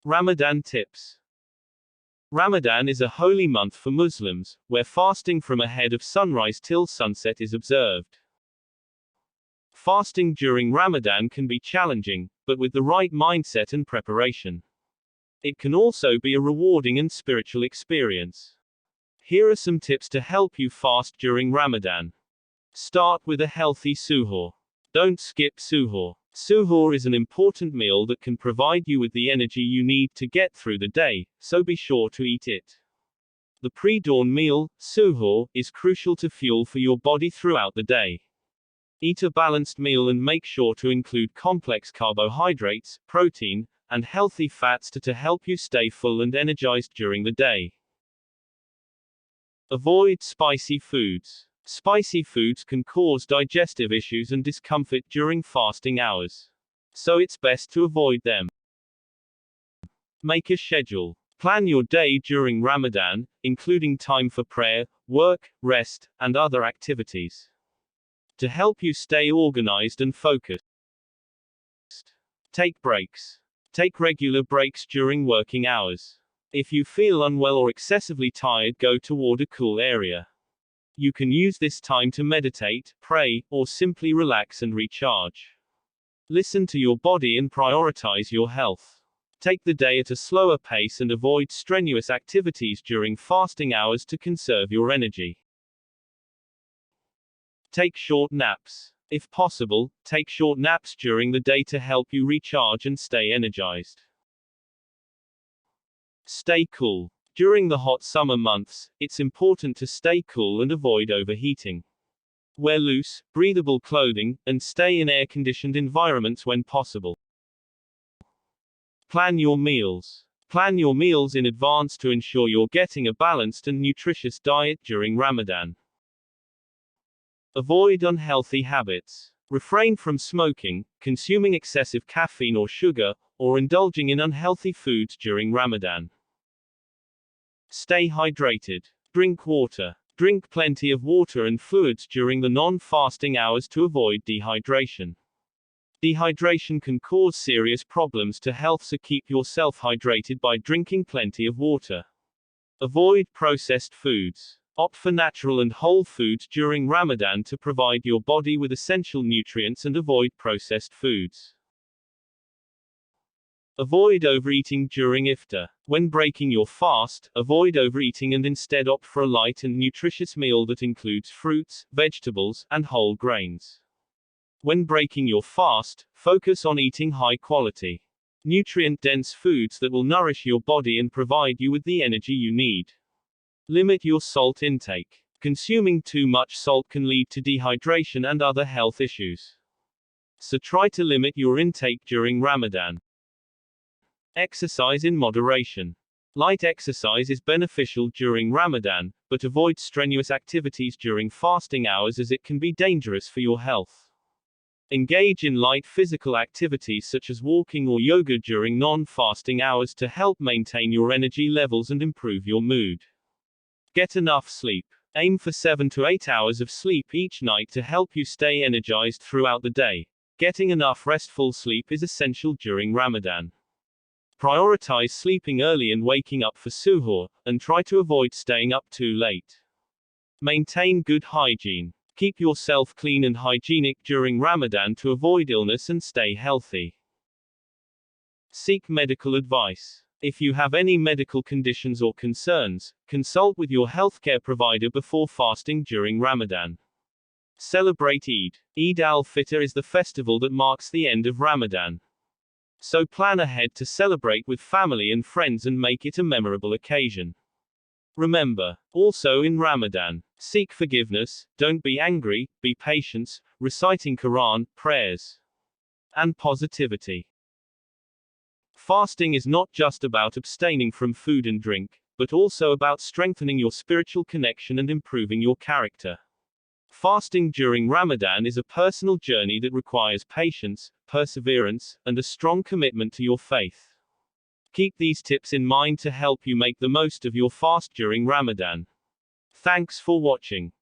Ramadan tips. Ramadan is a holy month for Muslims, where fasting from ahead of sunrise till sunset is observed. Fasting during Ramadan can be challenging, but with the right mindset and preparation, it can also be a rewarding and spiritual experience. Here are some tips to help you fast during Ramadan. Start with a healthy suhoor. Don't skip suhoor. Suhoor is an important meal that can provide you with the energy you need to get through the day, so be sure to eat it. The pre-dawn meal, suhoor, is crucial to fuel for your body throughout the day. Eat a balanced meal and make sure to include complex carbohydrates, protein, and healthy fats to help you stay full and energized during the day. Avoid spicy foods. Spicy foods can cause digestive issues and discomfort during fasting hours, so it's best to avoid them. Make a schedule. Plan your day during Ramadan, including time for prayer, work, rest, and other activities, to help you stay organized and focused. Take breaks. Take regular breaks during working hours. If you feel unwell or excessively tired, go toward a cool area. You can use this time to meditate, pray, or simply relax and recharge. Listen to your body and prioritize your health. Take the day at a slower pace and avoid strenuous activities during fasting hours to conserve your energy. Take short naps. If possible, take short naps during the day to help you recharge and stay energized. Stay cool. During the hot summer months, it's important to stay cool and avoid overheating. Wear loose, breathable clothing, and stay in air-conditioned environments when possible. Plan your meals. Plan your meals in advance to ensure you're getting a balanced and nutritious diet during Ramadan. Avoid unhealthy habits. Refrain from smoking, consuming excessive caffeine or sugar, or indulging in unhealthy foods during Ramadan. Stay hydrated. Drink water. Drink plenty of water and fluids during the non-fasting hours to avoid dehydration. Dehydration can cause serious problems to health, so keep yourself hydrated by drinking plenty of water. Avoid processed foods. Opt for natural and whole foods during Ramadan to provide your body with essential nutrients and avoid processed foods. Avoid overeating during iftar. When breaking your fast, avoid overeating and instead opt for a light and nutritious meal that includes fruits, vegetables, and whole grains. When breaking your fast, focus on eating high-quality, nutrient-dense foods that will nourish your body and provide you with the energy you need. Limit your salt intake. Consuming too much salt can lead to dehydration and other health issues, so try to limit your intake during Ramadan. Exercise in moderation. Light exercise is beneficial during Ramadan, but avoid strenuous activities during fasting hours as it can be dangerous for your health. Engage in light physical activities such as walking or yoga during non-fasting hours to help maintain your energy levels and improve your mood. Get enough sleep. Aim for 7 to 8 hours of sleep each night to help you stay energized throughout the day. Getting enough restful sleep is essential during Ramadan. Prioritize sleeping early and waking up for suhoor, and try to avoid staying up too late. Maintain good hygiene. Keep yourself clean and hygienic during Ramadan to avoid illness and stay healthy. Seek medical advice. If you have any medical conditions or concerns, consult with your healthcare provider before fasting during Ramadan. Celebrate Eid. Eid al-Fitr is the festival that marks the end of Ramadan, so plan ahead to celebrate with family and friends and make it a memorable occasion. Remember, also in Ramadan, seek forgiveness, don't be angry, be patient, reciting Quran, prayers, and positivity. Fasting is not just about abstaining from food and drink, but also about strengthening your spiritual connection and improving your character. Fasting during Ramadan is a personal journey that requires patience, perseverance, and a strong commitment to your faith. Keep these tips in mind to help you make the most of your fast during Ramadan. Thanks for watching.